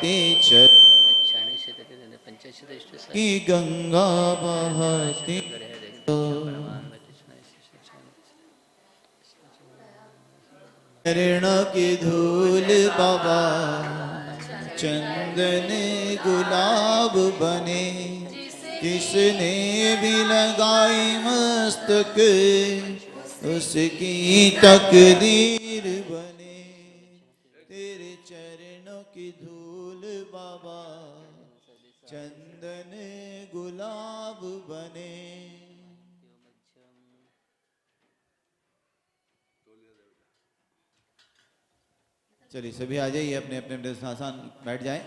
बहती की गंगा बहती चरण की धूल बाबा चंदन गुलाब बने, जिसने भी लगाई मस्तक उसकी तकदीर बने। तेरे चरणों की धूल बाबा चंदन गुलाब बने। चलिए सभी आ जाइए, अपने अपने अपने आसान बैठ जाएं।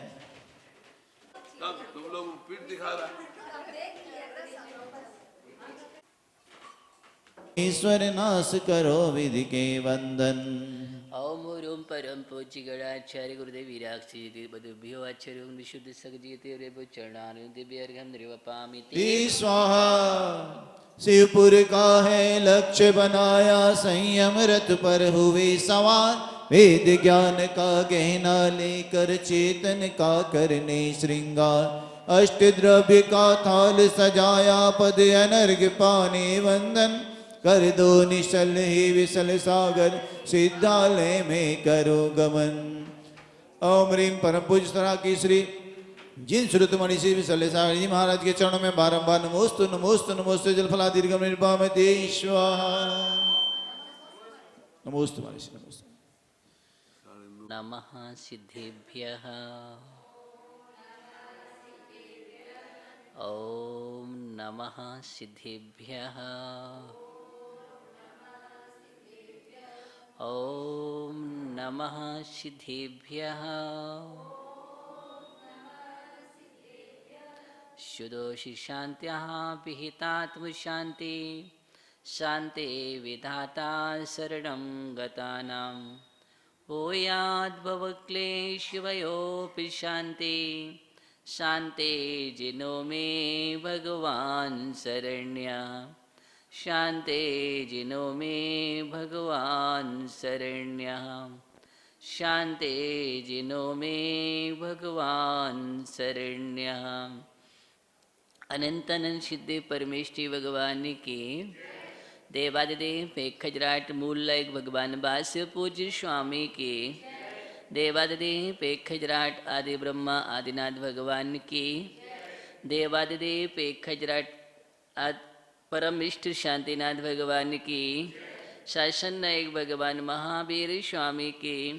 तुम लोग पीठ दिखा रहा ईश्वर नाश करो विधि के वंदन। ओम ओम परम पूज्य गणाचार्य गुरुदेव वीराक्षी बधुभ्यो आचार्य विशुद्ध सगजीते रेव चरणान दिव्य अर्घ्यम निर्वपामिति स्वाहा। शिवपुर का है लक्ष्य बनाया, संयम रथ पर हुए सवार, वेद ज्ञान का गहना लेकर चेतन का करने श्रृंगार, अष्ट द्रव्य का थाल सजाया, पद अनर्घ्य पाने वंदन, कर दो निश्चल ही विशल सागर, सिद्धालय में करो गमन। ओम ह्रीं परम पूज्य सरा की श्री जिन श्रुतमणि श्री विशल्य सागर जी महाराज के चरणों में बारंबार नमोस्तु नमोस्तु नमोस्तु जलफला दीर्घम निर्वापते स्वाहा। नमोस्तु महर्षि नमोस्तु। नमः सिद्धेभ्यः। ओम नमः सिद्धेभ्यः। ओम नमः सिद्धेभ्यः। शुदोषि शान्त्याः पिहितात्म शान्ति, शान्ते विधाता शरणं गतानां, भूयाद्भवक्लेशवयोऽपि शान्ति, शान्ते जिनो मे भगवान् शरण्य, शान्ते जिनो मे भगवान् शरण्यः, शान्ते जिनो मे भगवान् शरण्यः। अनंत अनंत सिद्धि परमेष्टि भगवान की, देवादिदेव पेखजराट मूल लायक भगवान बास्य पूज्य स्वामी की, देवादिदेव पेखजराट आदि ब्रह्मा आदिनाथ भगवान की, देवादिदेव पेखजराट परम इष्ट शांतिनाथ भगवान की, शासन नायक भगवान महावीर स्वामी की,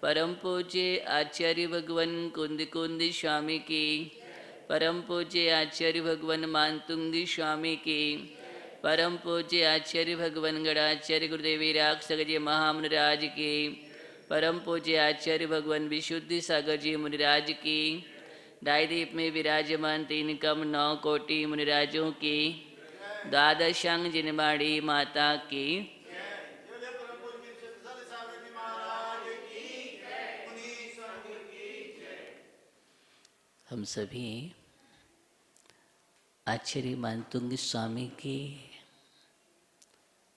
परम पूज्य आचार्य भगवान कुंद कुंद स्वामी की, परम पूज्य आचार्य भगवान मानतुंगी स्वामी की, परम पूज्य आचार्य भगवान गणाचार्य गुरुदेव वीराक्षक जी महामुनिराज की, परम पूज्य आचार्य भगवान विशुद्धि सागर जी मुनिराज की, दायदीप में विराजमान 3 कम 9 कोटि मुनिराजों की, द्वादशांग जिनवाड़ी माता की, हम सभी आचार्य मानतुंग स्वामी की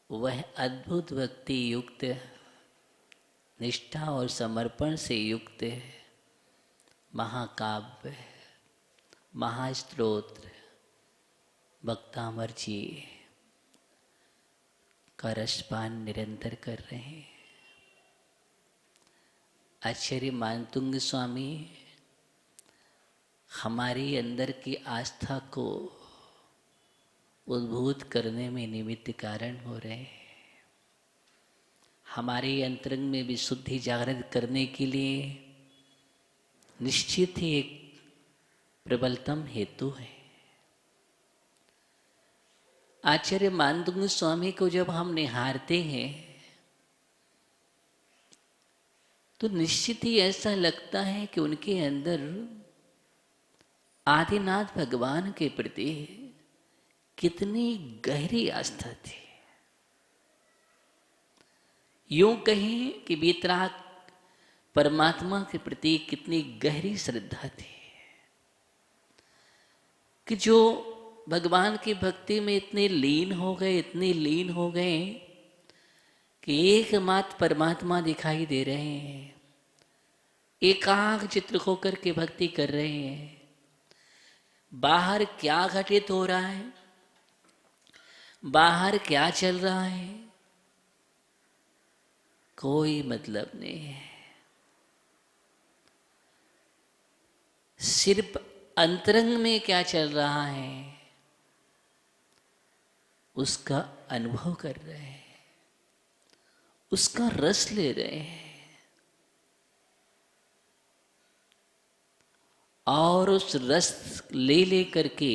वह अद्भुत भक्ति युक्त, निष्ठा और समर्पण से युक्त महाकाव्य महास्तोत्र भक्तामर जी का रसपान निरंतर कर रहे हैं। आचार्य मानतुंग स्वामी हमारी अंदर की आस्था को उद्भूत करने में निमित्त कारण हो रहे हैं, हमारे अंतरंग में विशुद्धि जागृत करने के लिए निश्चित ही एक प्रबलतम हेतु है। आचार्य मानतुंग स्वामी को जब हम निहारते हैं तो निश्चित ही ऐसा लगता है कि उनके अंदर आदिनाथ भगवान के प्रति कितनी गहरी आस्था थी। यूं कहें कि वीतराग परमात्मा के प्रति कितनी गहरी श्रद्धा थी कि जो भगवान की भक्ति में इतने लीन हो गए, इतने लीन हो गए कि एकमात्र परमात्मा दिखाई दे रहे हैं, एकाग्रचित्त होकर के भक्ति कर रहे हैं। बाहर क्या घटित हो रहा है, बाहर क्या चल रहा है, कोई मतलब नहीं है। सिर्फ अंतरंग में क्या चल रहा है उसका अनुभव कर रहे हैं, उसका रस ले रहे हैं और उस रस ले करके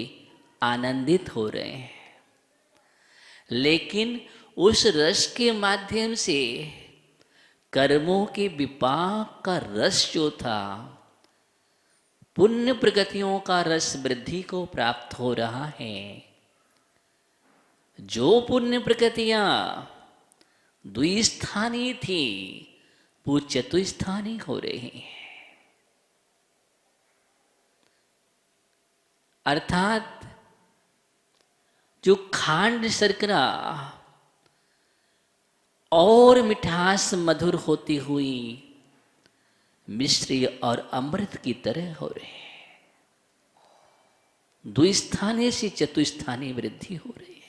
आनंदित हो रहे हैं। लेकिन उस रस के माध्यम से कर्मों के विपाक का रस जो था, पुण्य प्रगतियों का रस वृद्धि को प्राप्त हो रहा है। जो पुण्य प्रगतियां द्विस्थानी थी वो चतुस्थानी हो रही हैं। अर्थात जो खांड शर्करा और मिठास मधुर होती हुई मिश्री और अमृत की तरह हो रहे हैं, द्विस्थानी से चतुस्थानी वृद्धि हो रही है,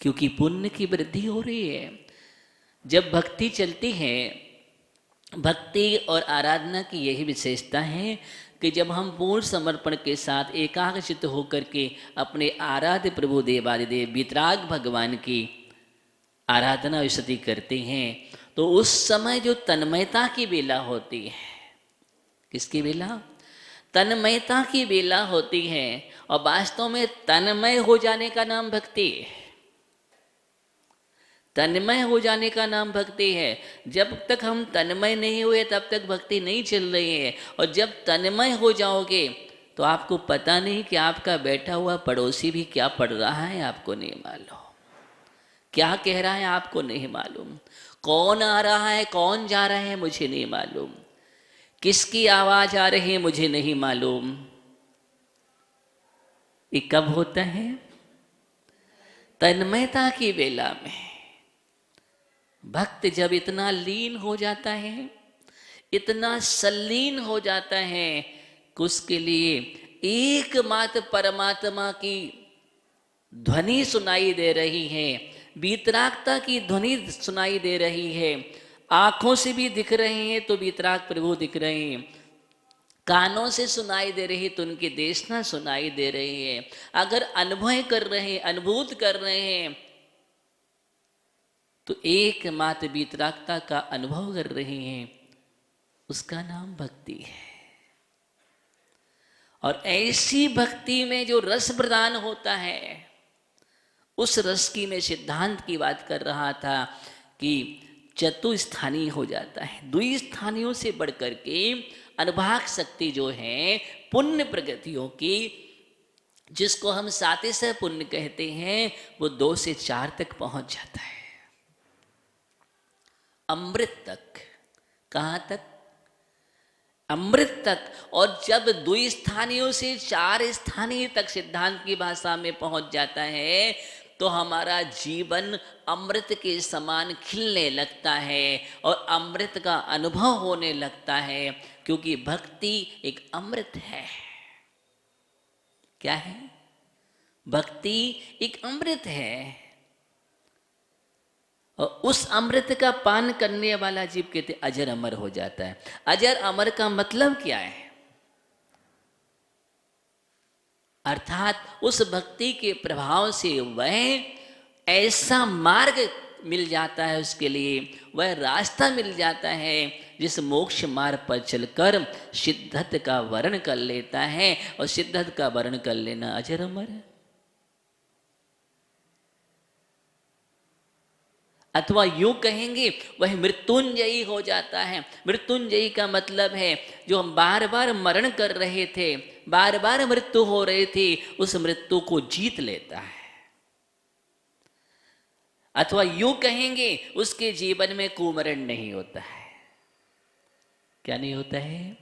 क्योंकि पुण्य की वृद्धि हो रही है। जब भक्ति चलती है, भक्ति और आराधना की यही विशेषता है कि जब हम पूर्ण समर्पण के साथ एकाग्रचित्त होकर के अपने आराध्य प्रभु देवादिदेव वितराग भगवान की आराधना स्तुति करते हैं, तो उस समय जो तन्मयता की बेला होती है, किसकी बेला? तन्मयता की बेला होती है। और वास्तव में तन्मय हो जाने का नाम भक्ति है। तन्मय हो जाने का नाम भक्ति है। जब तक हम तन्मय नहीं हुए तब तक भक्ति नहीं चल रही है। और जब तन्मय हो जाओगे तो आपको पता नहीं कि आपका बैठा हुआ पड़ोसी भी क्या पढ़ रहा है, आपको नहीं मालूम। क्या कह रहा है आपको नहीं मालूम। कौन आ रहा है, कौन जा रहा है, मुझे नहीं मालूम। किसकी आवाज आ रही है, मुझे नहीं मालूम। ये कब होता है? तन्मयता की बेला में। भक्त जब इतना लीन हो जाता है, इतना सल्लीन हो जाता है कि उसके लिए एकमात्र परमात्मा की ध्वनि सुनाई दे रही है, वीतरागता की ध्वनि सुनाई दे रही है। आंखों से भी दिख रहे हैं तो वीतराग प्रभु दिख रहे हैं, कानों से सुनाई दे रही तो उनकी देशना सुनाई दे रही है। अगर अनुभव कर रहे हैं, अनुभूत कर रहे हैं, तो एकमात्र वीतरागता का अनुभव कर रहे हैं, उसका नाम भक्ति है। और ऐसी भक्ति में जो रस प्रदान होता है, उस रस की मैं सिद्धांत की बात कर रहा था कि चतुस्थानी हो जाता है। द्विस्थानियों से बढ़कर के अनुभाग शक्ति जो है पुण्य प्रगतियों की, जिसको हम सातिशय पुण्य कहते हैं, वो 2 से 4 तक पहुंच जाता है, अमृत तक। कहाँ तक? अमृत तक। और जब द्विस्थानियों से 4 स्थानीय तक सिद्धांत की भाषा में पहुंच जाता है, तो हमारा जीवन अमृत के समान खिलने लगता है और अमृत का अनुभव होने लगता है, क्योंकि भक्ति एक अमृत है। क्या है? भक्ति एक अमृत है। और उस अमृत का पान करने वाला जीव कहते अजर अमर हो जाता है। अजर अमर का मतलब क्या है? अर्थात उस भक्ति के प्रभाव से वह ऐसा मार्ग मिल जाता है, उसके लिए वह रास्ता मिल जाता है जिस मोक्ष मार्ग पर चलकर सिद्धत का वर्ण कर लेता है। और सिद्धत का वर्ण कर लेना अजर अमर है। अथवा यूं कहेंगे वह मृत्युंजयी हो जाता है। मृत्युंजयी का मतलब है जो हम बार बार मरण कर रहे थे, बार बार मृत्यु हो रही थी, उस मृत्यु को जीत लेता है। अथवा यूं कहेंगे उसके जीवन में कुमरण नहीं होता है। क्या नहीं होता है?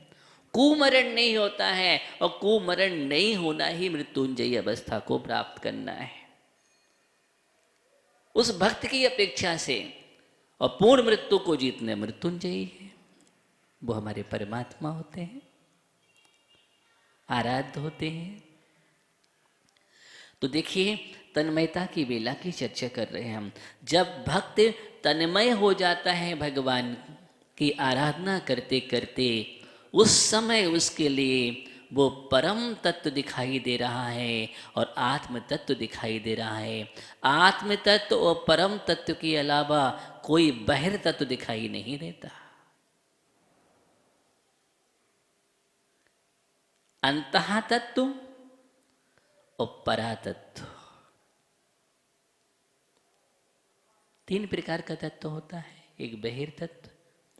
कुमरण नहीं होता है। और कुमरण नहीं होना ही मृत्युंजयी अवस्था को प्राप्त करना है। उस भक्त की अपेक्षा से और पूर्ण मृत्यु को जीतने मृत्युंजयी है। वो हमारे परमात्मा होते हैं, आराध्य होते हैं। तो देखिए, तन्मयता की बेला की चर्चा कर रहे हैं हम। जब भक्त तन्मय हो जाता है भगवान की आराधना करते करते, उस समय उसके लिए वो परम तत्व दिखाई दे रहा है और आत्म तत्व दिखाई दे रहा है। आत्म तत्व और परम तत्व के अलावा कोई बाह्य तत्व दिखाई नहीं देता। अंतः तत्व और परा तत्व, तीन प्रकार का तत्व होता है। एक बहिर तत्व,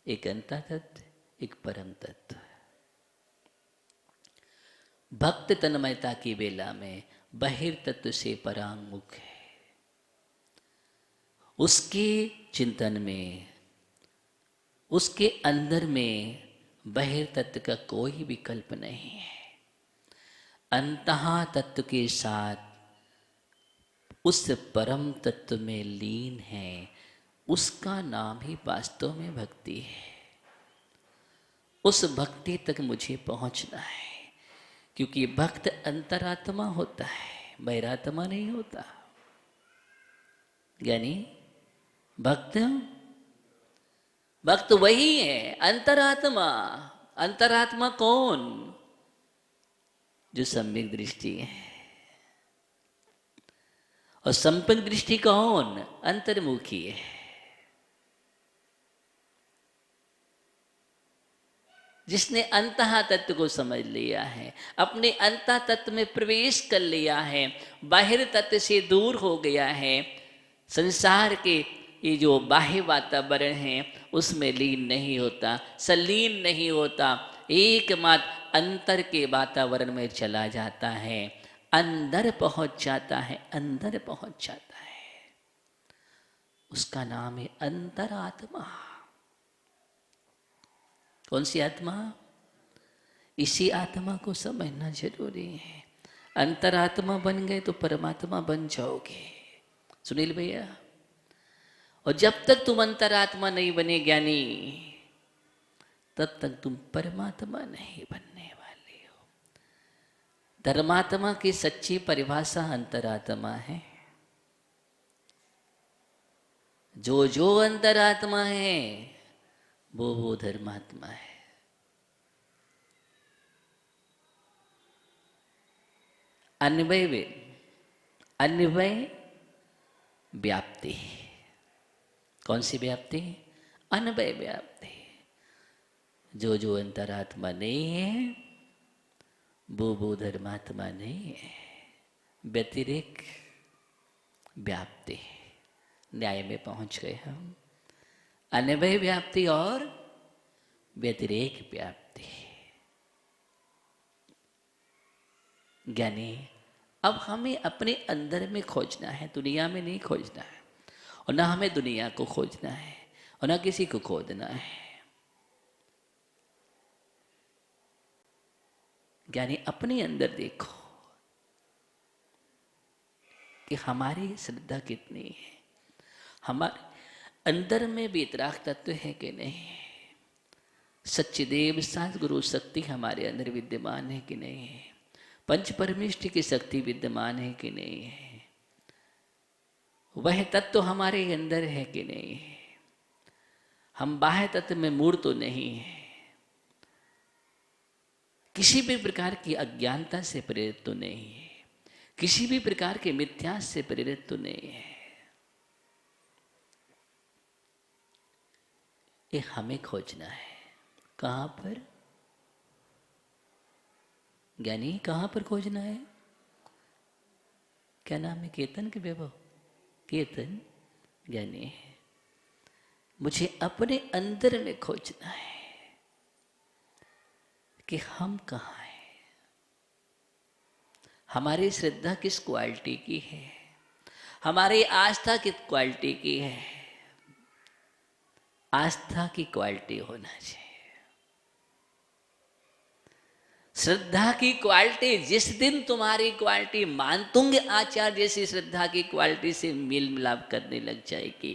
एक अंतः तत्व, एक परम तत्व। भक्त तन्मयता की बेला में बहिर तत्व से परांगमुख है। उसके चिंतन में, उसके अंदर में बहिर तत्व का कोई विकल्प नहीं है। अंतः तत्व के साथ उस परम तत्व में लीन है। उसका नाम ही वास्तव में भक्ति है। उस भक्ति तक मुझे पहुंचना है, क्योंकि भक्त अंतरात्मा होता है, बहिरात्मा नहीं होता। यानी भक्त वही है, अंतरात्मा। अंतरात्मा कौन? जो सम्यक दृष्टि है। और संपन्न दृष्टि कौन? अंतर्मुखी है। जिसने अंतः तत्व को समझ लिया है, अपने अंतः तत्व में प्रवेश कर लिया है, बाहर तत्व से दूर हो गया है, संसार के ये जो बाह्य वातावरण है उसमें लीन नहीं होता, संलीन नहीं होता, एकमात्र अंतर के वातावरण में चला जाता है, अंदर पहुंच जाता है, अंदर पहुंच जाता है। उसका नाम है अंतरात्मा। कौन सी आत्मा? इसी आत्मा को समझना जरूरी है। अंतरात्मा बन गए तो परमात्मा बन जाओगे, सुनील भैया। और जब तक तुम अंतरात्मा नहीं बने ज्ञानी, तब तक तुम परमात्मा नहीं बनने वाले हो। धर्मात्मा की सच्ची परिभाषा अंतरात्मा है। जो अंतरात्मा है वो धर्मात्मा है। अन्वय व्याप्ति। कौन सी व्याप्ति? अन्वय व्याप्ति। जो अंतरात्मा नहीं है वो धर्मात्मा नहीं है। व्यतिरेक व्याप्ति। न्याय में पहुंच गए हम। अन्वय व्याप्ति और व्यतिरेक व्याप्ति। ज्ञानी, अब हमें अपने अंदर में खोजना है, दुनिया में नहीं खोजना है। और ना हमें दुनिया को खोजना है और ना किसी को खोजना है। ज्ञानी, अपने अंदर देखो कि हमारी श्रद्धा कितनी है, हमारे अंदर में वितराग तत्व है कि नहीं, सच्चिदेव सद्गुरु शक्ति हमारे अंदर विद्यमान है कि नहीं है, पंच परमेष्टि की शक्ति विद्यमान है कि नहीं है, वह तत्व हमारे अंदर है कि नहीं है। हम बाह्य तत्व में मूढ़ तो नहीं है, किसी भी प्रकार की अज्ञानता से प्रेरित तो नहीं है, किसी भी प्रकार के मिथ्या से प्रेरित तो नहीं है। ये हमें खोजना है। कहाँ पर ज्ञानी? कहाँ पर खोजना है? क्या नाम है? केतन के वैभव? केतन ज्ञानी है। मुझे अपने अंदर में खोजना है कि हम कहाँ हैं, हमारी श्रद्धा किस क्वालिटी की है, हमारी आस्था किस क्वालिटी की है। आस्था की क्वालिटी होना चाहिए। श्रद्धा की क्वालिटी, जिस दिन तुम्हारी क्वालिटी मानतुंग आचार्य जैसी श्रद्धा की क्वालिटी से मेल मिलाप करने लग जाएगी,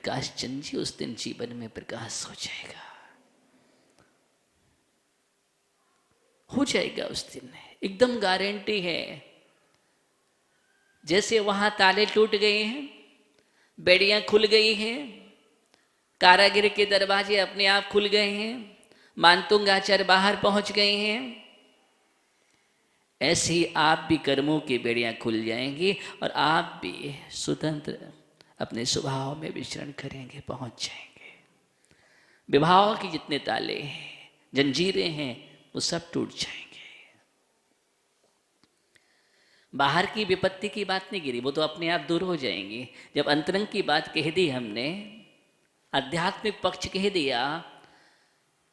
प्रकाश चंद जी उस दिन जीवन में प्रकाश हो जाएगा, हो जाएगा उस दिन, एकदम गारंटी है। जैसे वहां ताले टूट गए हैं, बेड़ियां खुल गई हैं, कारागिर के दरवाजे अपने आप खुल गए हैं, मानतुंग आचार्य बाहर पहुंच गए हैं, ऐसे ही आप भी कर्मों की बेड़ियां खुल जाएंगी और आप भी स्वतंत्र अपने स्वभाव में विचरण करेंगे, पहुंच जाएंगे। विभाव के जितने ताले हैं, जंजीरें हैं, वो सब टूट जाएंगे। बाहर की विपत्ति की बात नहीं गिरी, वो तो अपने आप दूर हो जाएंगी। जब अंतरंग की बात कह दी हमने, आध्यात्मिक पक्ष कह दिया,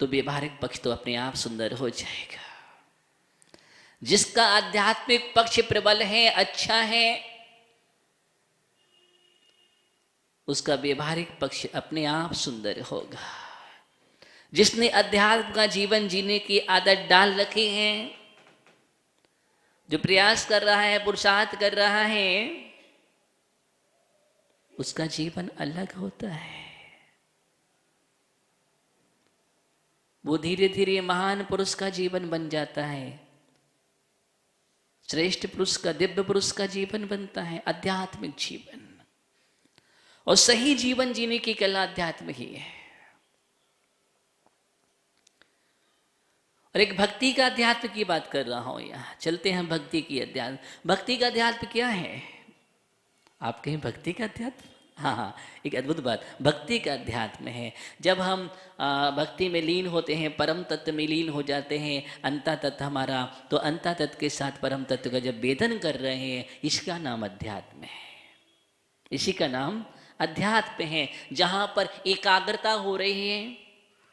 तो व्यवहारिक पक्ष तो अपने आप सुंदर हो जाएगा। जिसका आध्यात्मिक पक्ष प्रबल है, अच्छा है, उसका व्यवहारिक पक्ष अपने आप सुंदर होगा। जिसने अध्यात्म का जीवन जीने की आदत डाल रखी है, जो प्रयास कर रहा है, पुरुषार्थ कर रहा है, उसका जीवन अलग होता है। वो धीरे धीरे महान पुरुष का जीवन बन जाता है, श्रेष्ठ पुरुष का, दिव्य पुरुष का जीवन बनता है, आध्यात्मिक जीवन। और सही जीवन जीने की कला अध्यात्म ही है। और एक भक्ति का अध्यात्म की बात कर रहा हूं यहां, चलते हैं भक्ति की अध्यात्म। भक्ति का अध्यात्म क्या है? आप कहें भक्ति का अध्यात्म? हाँ, एक अद्भुत बात, भक्ति का अध्यात्म है जब हम भक्ति में लीन होते हैं, परम तत्व में लीन हो जाते हैं, अंता तत्व हमारा, तो अंता तत्व के साथ परम तत्व का जब वेदन कर रहे हैं, इसका नाम अध्यात्म है, इसी का नाम अध्यात्म है। जहाँ पर एकाग्रता हो रही है,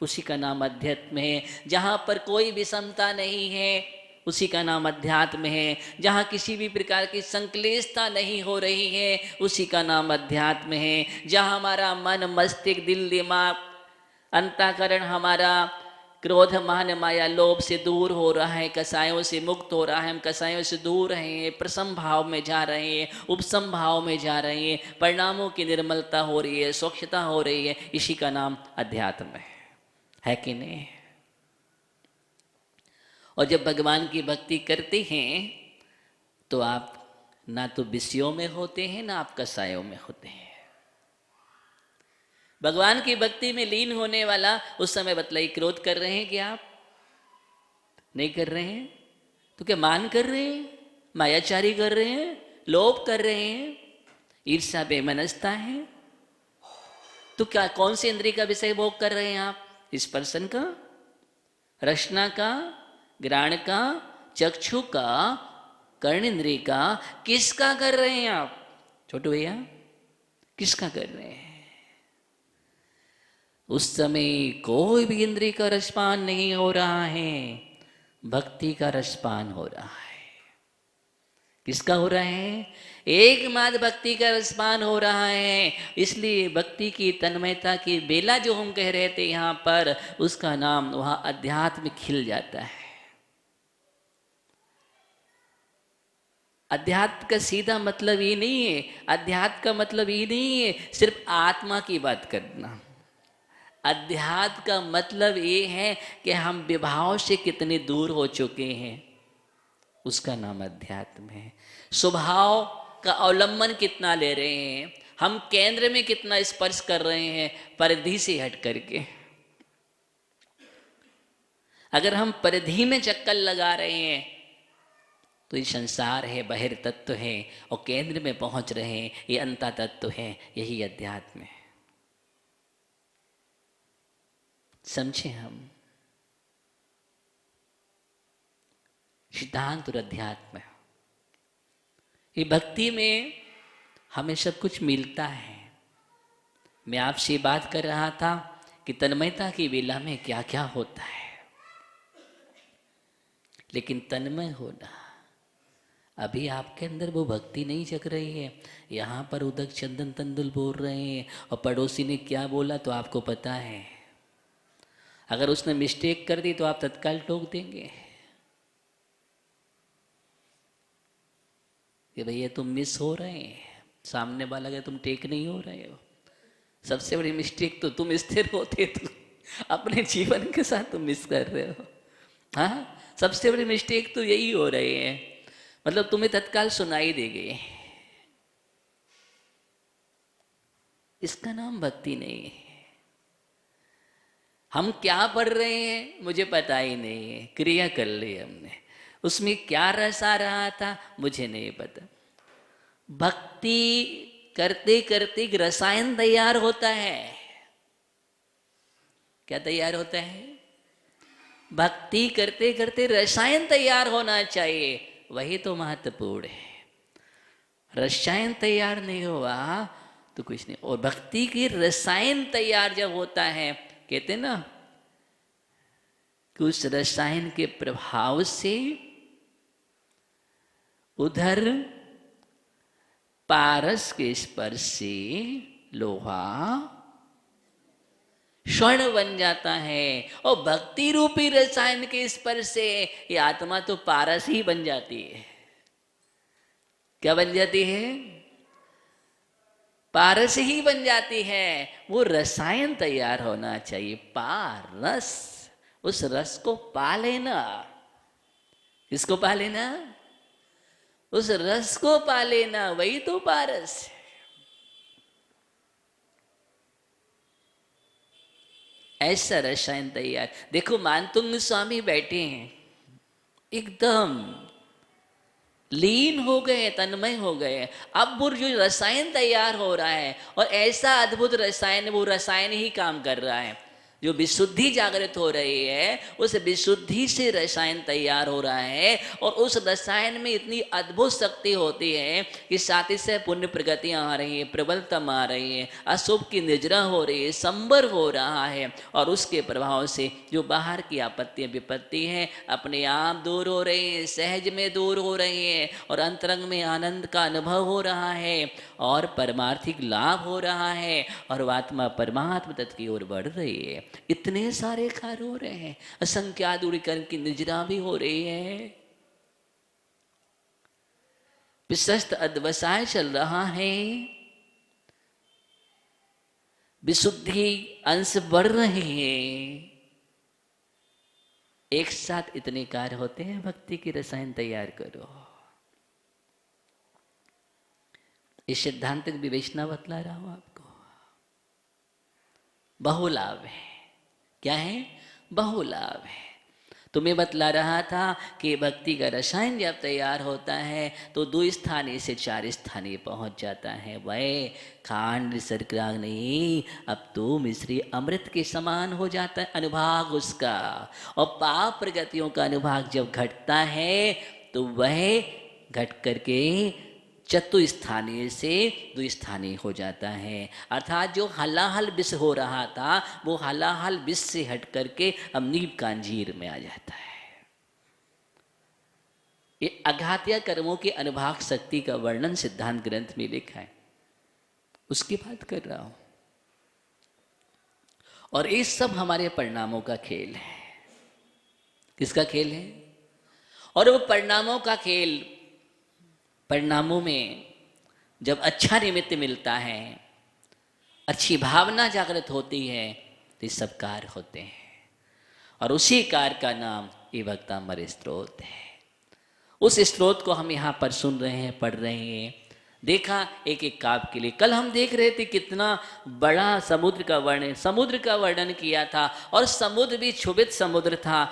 उसी का नाम अध्यात्म है। जहाँ पर कोई विषमता नहीं है, उसी का नाम अध्यात्म है। जहाँ किसी भी प्रकार की संक्लेशता नहीं हो रही है, उसी का नाम अध्यात्म है। जहाँ हमारा मन, मस्तिष्क, दिल, दिमाग, अंतःकरण हमारा क्रोध, मान, माया, लोभ से दूर हो रहा है, कसायों से मुक्त हो रहा है, हम कसायों से दूर रहे हैं, प्रसम भाव में जा रहे हैं, उपसम भाव में जा रहे हैं, परिणामों की निर्मलता हो रही है, स्वच्छता हो रही है, इसी का नाम अध्यात्म है कि नहीं? और जब भगवान की भक्ति करते हैं तो आप ना तो विषयों में होते हैं, ना आप कसायों में होते हैं। भगवान की भक्ति में लीन होने वाला उस समय बतलाई, क्रोध कर रहे हैं कि आप नहीं कर रहे हैं? तो क्या मान कर रहे हैं, मायाचारी कर रहे हैं, लोभ कर रहे हैं, ईर्ष्या, बेमनस्ता है? तो क्या कौन से इंद्रिय का विषय भोग कर रहे हैं आप? स्पर्शन का, रसना का, घ्राण का, चक्षु का, कर्ण इंद्रिय का, किसका कर रहे हैं आप छोटू भैया? किसका कर रहे हैं? उस समय कोई भी इंद्रिय का रसपान नहीं हो रहा है, भक्ति का रसपान हो रहा है। किसका हो रहा है? एकमात्र भक्ति का रसपान हो रहा है। इसलिए भक्ति की तन्मयता की बेला जो हम कह रहे थे यहाँ पर, उसका नाम वहाँ अध्यात्म खिल जाता है। अध्यात्म का सीधा मतलब ये नहीं है, अध्यात्म का मतलब ये नहीं है सिर्फ आत्मा की बात करना। अध्यात्म का मतलब ये है कि हम विभाव से कितने दूर हो चुके हैं, उसका नाम अध्यात्म है। स्वभाव का अवलंबन कितना ले रहे हैं, हम केंद्र में कितना स्पर्श कर रहे हैं, परिधि से हट करके। अगर हम परिधि में चक्कर लगा रहे हैं तो ये संसार है, बहिर तत्व है, और केंद्र में पहुंच रहे हैं, ये अंता तत्व है, यही अध्यात्म है। समझे हम? सिद्धांत और अध्यात्म, ये भक्ति में हमें सब कुछ मिलता है। मैं आपसे बात कर रहा था कि तन्मयता की वेला में क्या क्या होता है, लेकिन तन्मय होना, अभी आपके अंदर वो भक्ति नहीं जग रही है। यहाँ पर उदक चंदन तंदुल बोल रहे हैं और पड़ोसी ने क्या बोला तो आपको पता है। अगर उसने मिस्टेक कर दी तो आप तत्काल टोक देंगे कि भैया तुम मिस हो रहे हैं, सामने वाला के तुम टेक नहीं हो रहे हो। सबसे बड़ी मिस्टेक तो तुम स्थिर होते तो अपने जीवन के साथ तुम मिस कर रहे हो। हाँ, सबसे बड़ी मिस्टेक तो यही हो रही है। मतलब तुम्हें तत्काल सुनाई देगी, इसका नाम भक्ति नहीं है। हम क्या पढ़ रहे हैं मुझे पता ही नहीं है, क्रिया कर ली हमने, उसमें क्या रस आ रहा था मुझे नहीं पता। भक्ति करते करते एक रसायन तैयार होता है। क्या तैयार होता है? भक्ति करते करते रसायन तैयार होना चाहिए, वही तो महत्वपूर्ण है। रसायन तैयार नहीं हुआ तो कुछ नहीं। और भक्ति की रसायन तैयार जब होता है, कहते ना कि उस रसायन के प्रभाव से उधर पारस के स्पर्श से लोहा स्वर्ण बन जाता है, और भक्ति रूपी रसायन के स्पर्श से ये आत्मा तो पारस ही बन जाती है। क्या बन जाती है? पारस ही बन जाती है। वो रसायन तैयार होना चाहिए, पारस। उस रस को पा लेना। किसको पा लेना? उस रस को पा लेना, वही तो पारस है। ऐसा रसायन तैयार। देखो मानतुंग स्वामी बैठे हैं, एकदम लीन हो गए, तन्मय हो गए। अब वो जो रसायन तैयार हो रहा है, और ऐसा अद्भुत रसायन, वो रसायन ही काम कर रहा है। जो विशुद्धि जागृत हो रही है, उस विशुद्धि से रसायन तैयार हो रहा है, और उस रसायन में इतनी अद्भुत शक्ति होती है कि साथ से पुण्य प्रगतियां आ रही है, प्रबलतम आ रही है, अशुभ की निजरा हो रही है, संबर हो रहा है, और उसके प्रभाव से जो बाहर की आपत्तियां विपत्ति हैं अपने आप दूर हो रही हैं, सहज में दूर हो रही हैं, और अंतरंग में आनंद का अनुभव हो रहा है, और परमार्थिक लाभ हो रहा है, और आत्मा परमात्मा तत्व की ओर बढ़ रही है। इतने सारे कार्य हो रहे हैं, असंख्या दूरीकरण की निजरा भी हो रही है, विशस्त अध्यवसाय चल रहा है, विशुद्धि अंश बढ़ रहे हैं। एक साथ इतने कार्य होते हैं। भक्ति की रसायन तैयार करो। इस सिद्धांतिक विवेचना बतला रहा हूं आपको। बहुलाभ है। क्या है? बहुलाभ है। तुम्हें बतला रहा था कि भक्ति का रसायन जब तैयार होता है तो 2 स्थानीय से 4 स्थानीय पहुंच जाता है। वह खांड सरक्राग नहीं, अब तो मिश्री अमृत के समान हो जाता है अनुभाग उसका। और पाप प्रगतियों का अनुभाग जब घटता है तो वह घट करके चतुस्थानीय से 2 स्थानीय हो जाता है। अर्थात जो हलाहल विष हो रहा था वो हलाहल विष से हट करके अब नीब कांजीर में आ जाता है। ये अघात्य कर्मों के अनुभाग शक्ति का वर्णन सिद्धांत ग्रंथ में लिखा है, उसकी बात कर रहा हूं। और ये सब हमारे परिणामों का खेल है। किसका खेल है? और वो परिणामों का खेल, परिणामों में जब अच्छा निमित्त मिलता है, अच्छी भावना जागृत होती है, तो सब कार्य होते हैं। और उसी कार्य का नाम ये भक्तामृत स्त्रोत है। उस स्त्रोत को हम यहाँ पर सुन रहे हैं, पढ़ रहे हैं। देखा एक एक काव्य के लिए। कल हम देख रहे थे कितना बड़ा समुद्र का वर्णन किया था, और समुद्र भी क्षुभित समुद्र था,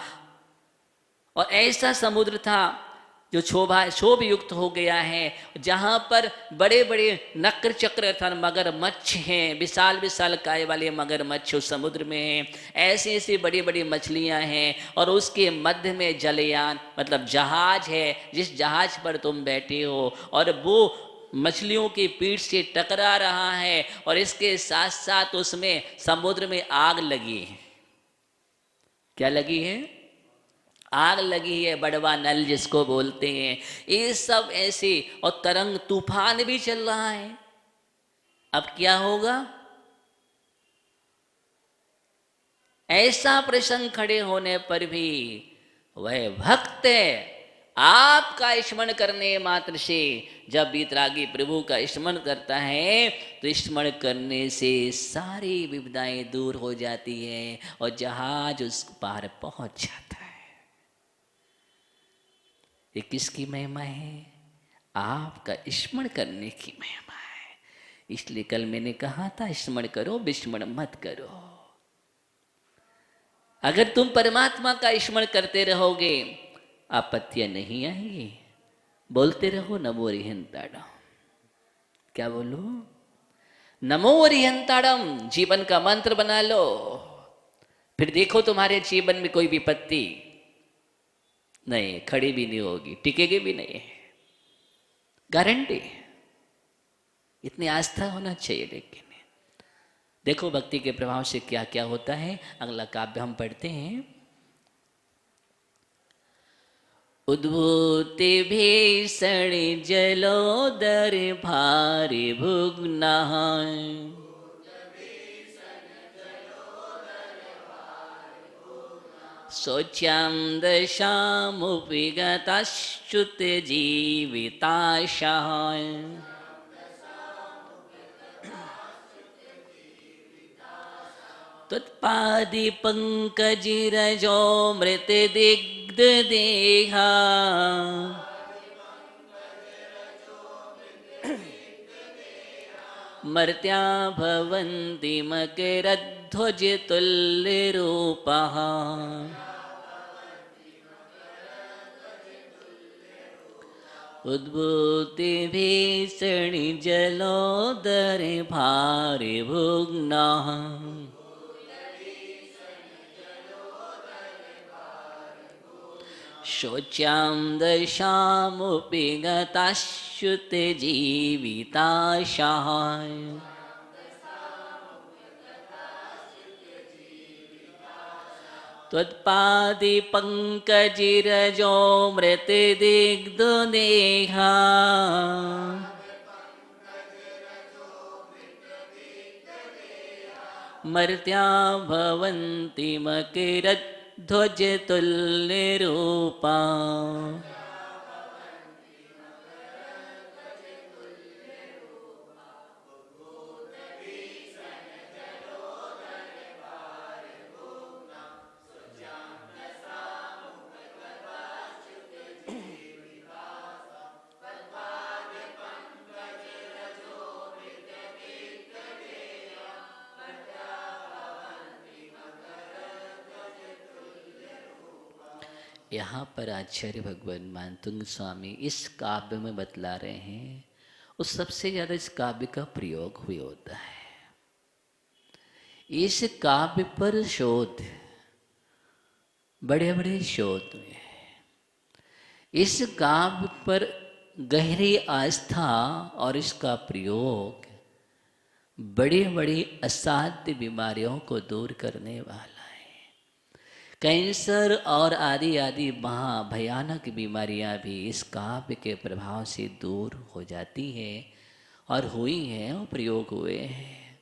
और ऐसा समुद्र था जो क्षोभ युक्त हो गया है, जहाँ पर बड़े बड़े नक्र चक्र अर्थात मगरमच्छ हैं, विशाल विशाल काय वाले मगरमच्छ उस समुद्र में हैं। ऐसी ऐसी बड़ी बड़ी मछलियाँ हैं, और उसके मध्य में जलयान मतलब जहाज है, जिस जहाज पर तुम बैठे हो, और वो मछलियों की पीठ से टकरा रहा है, और इसके साथ साथ उसमें समुद्र में आग लगी है। क्या लगी है? आग लगी है, बड़वा नल जिसको बोलते हैं। ये सब ऐसे, और तरंग तूफान भी चल रहा है। अब क्या होगा? ऐसा प्रसंग खड़े होने पर भी वह भक्त आपका स्मरण करने मात्र से, जब वितरागी प्रभु का स्मरण करता है तो स्मरण करने से सारी विपदाएं दूर हो जाती है और जहाज उस पार पहुंच जाता है। ये किसकी महिमा है? आपका स्मरण करने की महिमा है। इसलिए कल मैंने कहा था स्मरण करो, विस्मरण मत करो। अगर तुम परमात्मा का स्मरण करते रहोगे आपत्तियां नहीं आएंगी। बोलते रहो नमो अरिहंताड़म। क्या बोलो? नमो अरिहंताड़म जीवन का मंत्र बना लो। फिर देखो तुम्हारे जीवन में कोई विपत्ति नहीं, खड़ी भी नहीं होगी, टिकेगी भी नहीं, गारंटी। इतनी आस्था होना चाहिए। लेकिन देखो भक्ति के प्रभाव से क्या क्या होता है। अगला काव्य हम पढ़ते हैं। उद्भूति भीषण जलोदर भारि भुग्ना, शोच्यां दशामुपि गताश्च्युत जीविताशाः। त्वत्पादि पंकजिरजो मृत दिग्ध देहा, मर्त्या भवन्ति मकरध्वज तुल्यरूपाः। उद्भूति भीषण जलोदर भारि भुग्ना, शोच्यां दशामुपि गताश्च्युत जीविताशाः। त्वत्पादि पंकजिरजो मृत दिग्ध देहा, मर्त्या भवन्ति मकरध्वज तुल्यरूपा। यहाँ पर आचार्य भगवान मानतुंग स्वामी इस काव्य में बतला रहे हैं, उस सबसे ज्यादा इस काव्य का प्रयोग हुई होता है। इस काव्य पर शोध, बड़े बड़े शोध हुए हैं। इस काव्य पर गहरी आस्था और इसका प्रयोग बड़ी बड़ी असाध्य बीमारियों को दूर करने वाला है। कैंसर और आदि आदि महा भयानक बीमारियां भी इस काव्य के प्रभाव से दूर हो जाती है और हुई हैं और प्रयोग हुए हैं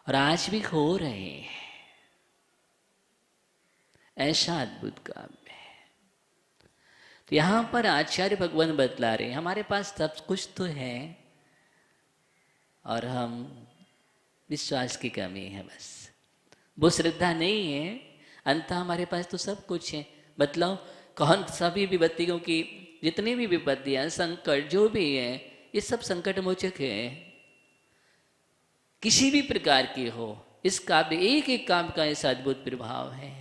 और आज भी हो रहे हैं। ऐसा अद्भुत काव्य है। तो यहाँ पर आचार्य भगवान बतला रहे हैं हमारे पास सब कुछ तो है और हम विश्वास की कमी है, बस वो श्रद्धा नहीं है। अंत हमारे पास तो सब कुछ है। बतलाओ कौन सभी विपत्तियों की जितनी भी विपत्तियां संकट जो भी है ये सब संकट मोचक है, किसी भी प्रकार की हो। इस काव्य एक एक काम का ऐसा अद्भुत प्रभाव है।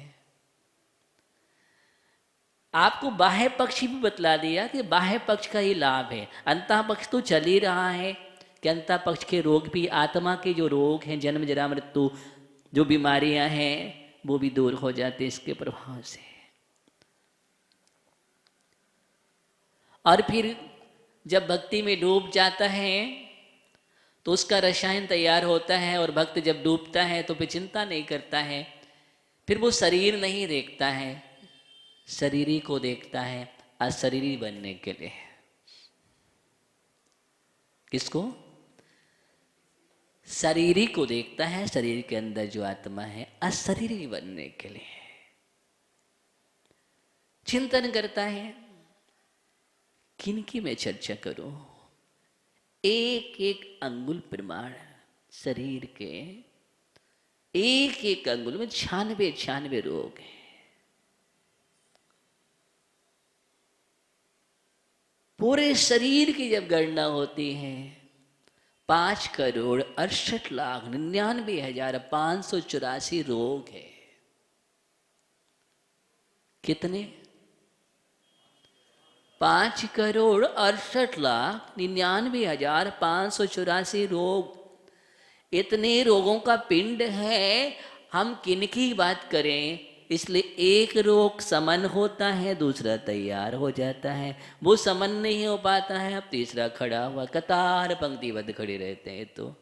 आपको बाह्य पक्ष भी बतला दिया कि बाह्य पक्ष का ही लाभ है। अंतः पक्ष तो चल ही रहा है कि अंतः पक्ष के रोग भी, आत्मा के जो रोग हैं, जन्म जरा मृत्यु जो बीमारियां हैं वो भी दूर हो जाते इसके प्रभाव से। और फिर जब भक्ति में डूब जाता है तो उसका रसायन तैयार होता है और भक्त जब डूबता है तो फिर चिंता नहीं करता है। फिर वो शरीर नहीं देखता है, शरीरी को देखता है अशरीरी बनने के लिए। किसको? शरीरी को देखता है, शरीर के अंदर जो आत्मा है अशरीरी बनने के लिए चिंतन करता है। किनकी मैं चर्चा करूं? एक एक अंगुल प्रमाण शरीर के एक एक अंगुल में 96 रोग हैं। पूरे शरीर की जब गणना होती है 5,68,99,584 रोग है। कितने? 5,68,99,584 रोग। इतने रोगों का पिंड है, हम किनकी बात करें? इसलिए एक रोग समन होता है, दूसरा तैयार हो जाता है। वो समन नहीं हो पाता है, अब तीसरा खड़ा हुआ, कतार पंक्तिबद्ध खड़े रहते हैं। तो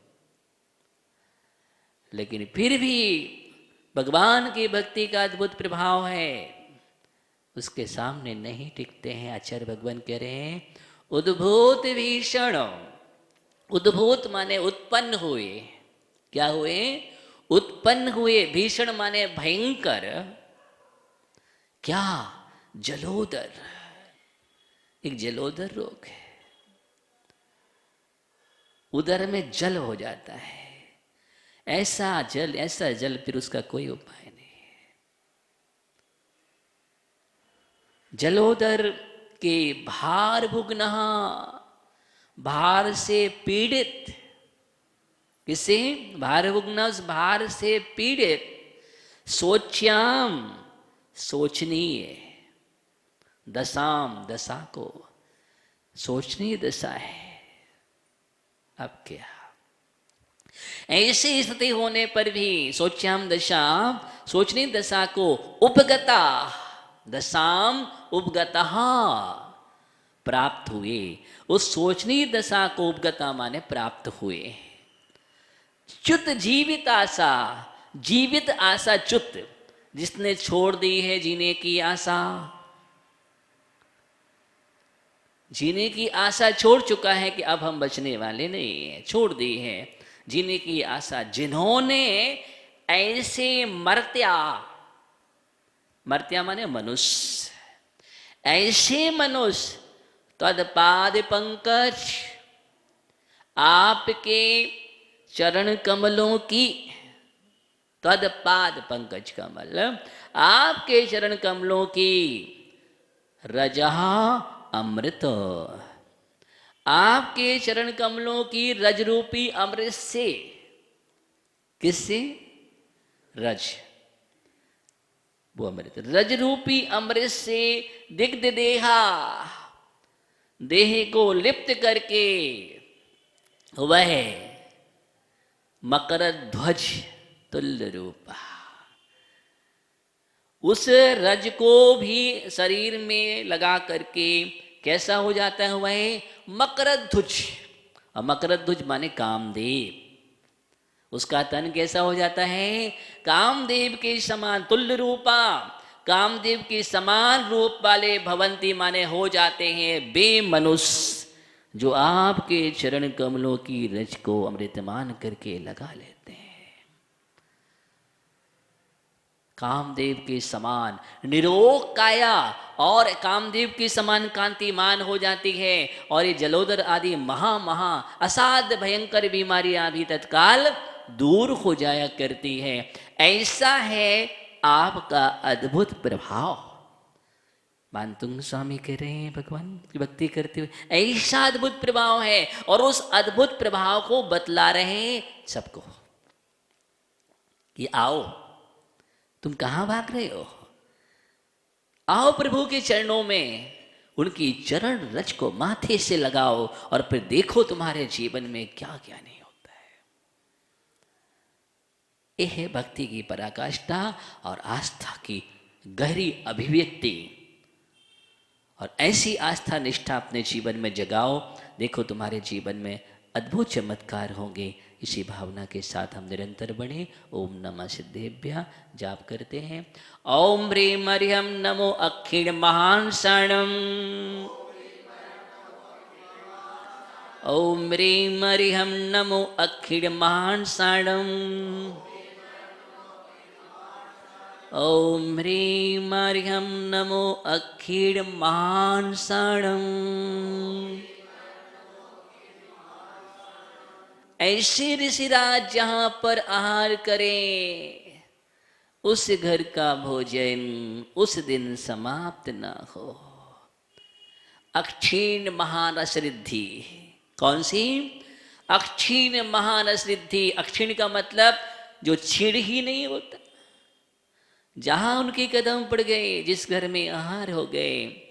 लेकिन फिर भी भगवान की भक्ति का अद्भुत प्रभाव है, उसके सामने नहीं टिकते हैं। आचार्य भगवान कह रहे हैं उद्भूत भीषण। उद्भूत माने उत्पन्न हुए। क्या हुए? उत्पन्न हुए। भीषण माने भयंकर। क्या? जलोदर। एक जलोदर रोग है, उदर में जल हो जाता है। ऐसा जल फिर उसका कोई उपाय नहीं है। जलोदर के भार भुगना, भार से पीड़ित। किसे? भार भुगना, उस भार से पीड़ित। सोच्याम, सोचनीय। दशाम, दशा को सोचनीय दशा है। अब क्या? ऐसी स्थिति होने पर भी सोच्याम दशाम, सोचनीय दशा को उपगता, दशाम उपगतः प्राप्त हुए। उस सोचनीय दशा को उपगता माने प्राप्त हुए। च्युत जीवित आशा, जीवित आशा च्युत, जिसने छोड़ दी है जीने की आशा। जीने की आशा छोड़ चुका है कि अब हम बचने वाले नहीं हैं, छोड़ दी है जीने की आशा। जिन्होंने ऐसे मर्त्या, मर्त्या माने मनुष्य, ऐसे मनुष्य तदपाद पंकज, आपके चरण कमलों की, तदपाद पंकज कमल, आपके चरण कमलों की रजा अमृत, आपके चरण कमलों की रज रूपी अमृत से। किससे? रज, वो अमृत, रज रूपी अमृत से दिग्ध देहा, देह को लिप्त करके वह मकर ध्वज तुल्य रूपा, उस रज को भी शरीर में लगा करके कैसा हो जाता है वह? मकरध्वज। और मकरध्वज माने कामदेव। उसका तन कैसा हो जाता है? कामदेव के समान तुल्य रूपा, कामदेव के समान रूप वाले भवंती माने हो जाते हैं बे मनुष्य, जो आपके चरण कमलों की रज को अमृतमान करके लगा लेते हैं। कामदेव के समान निरोग काया और कामदेव के समान कांतिमान हो जाती है। और ये जलोदर आदि महा असाध्य भयंकर बीमारियां भी तत्काल दूर हो जाया करती है। ऐसा है आपका अद्भुत प्रभाव। मानतुंग स्वामी कह रहे हैं भगवान की भक्ति करते हुए, ऐसा अद्भुत प्रभाव है। और उस अद्भुत प्रभाव को बतला रहे हैं सबको कि आओ, तुम कहां भाग रहे हो? आओ प्रभु के चरणों में, उनकी चरण रज को माथे से लगाओ और फिर देखो तुम्हारे जीवन में क्या क्या नहीं होता है। यह है भक्ति की पराकाष्ठा और आस्था की गहरी अभिव्यक्ति। और ऐसी आस्था निष्ठा अपने जीवन में जगाओ, देखो तुम्हारे जीवन में अद्भुत चमत्कार होंगे। इसी भावना के साथ हम निरंतर बढ़े। ओम नमः सिद्धेभ्यः जाप करते हैं। ओम ह्रीं हरिहं नमो अखिल महान शरणम। ओम ह्रीं हरिहं नमो अखिल महान शरणम। ओम ह्रीं मार्ह्यं नमो अक्षीण मांसाणम्। ऐसे ऋषिराज जहां पर आहार करें उस घर का भोजन उस दिन समाप्त न हो। अक्षीण महानसरिद्धि, कौन सी? अक्षीण महानसरिद्धि। अक्षीण का मतलब जो छीड़ ही नहीं होता। जहां उनके कदम पड़ गए, जिस घर में आहार हो गए,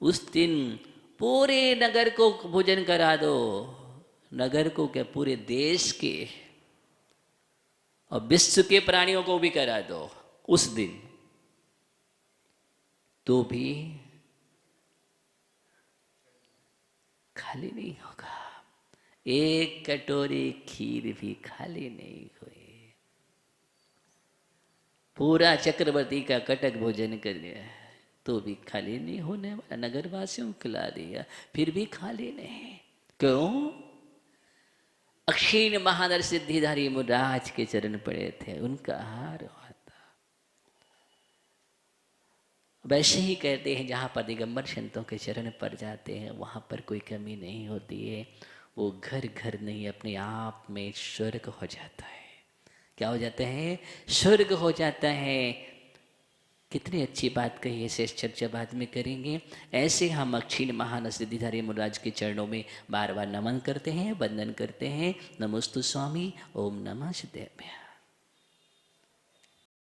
उस दिन पूरे नगर को भोजन करा दो। नगर को क्या, पूरे देश के और विश्व के प्राणियों को भी करा दो उस दिन, तो भी खाली नहीं होगा। एक कटोरी खीर भी खाली नहीं हुई। पूरा चक्रवर्ती का कटक भोजन कर लिया तो भी खाली नहीं होने वाला। नगरवासियों को खिला दिया फिर भी खाली नहीं। क्यों? अक्षीण महानर सिद्धिधारी मुराज के चरण पड़े थे, उनका आहार हुआ था। वैसे ही कहते हैं जहाँ पर दिगंबर संतों के चरण पड़ जाते हैं वहाँ पर कोई कमी नहीं होती है। वो घर घर नहीं, अपने आप में स्वर्ग हो जाता है। क्या हो जाता है? स्वर्ग हो जाता है। कितनी अच्छी बात कही है, शेष चर्चा बाद में करेंगे। ऐसे हम अक्षीण महान सिद्धिधारी मुराज के चरणों में बार बार नमन करते हैं, वंदन करते हैं। नमोस्तु स्वामी। ओम नमः सिद्धाभ्याम।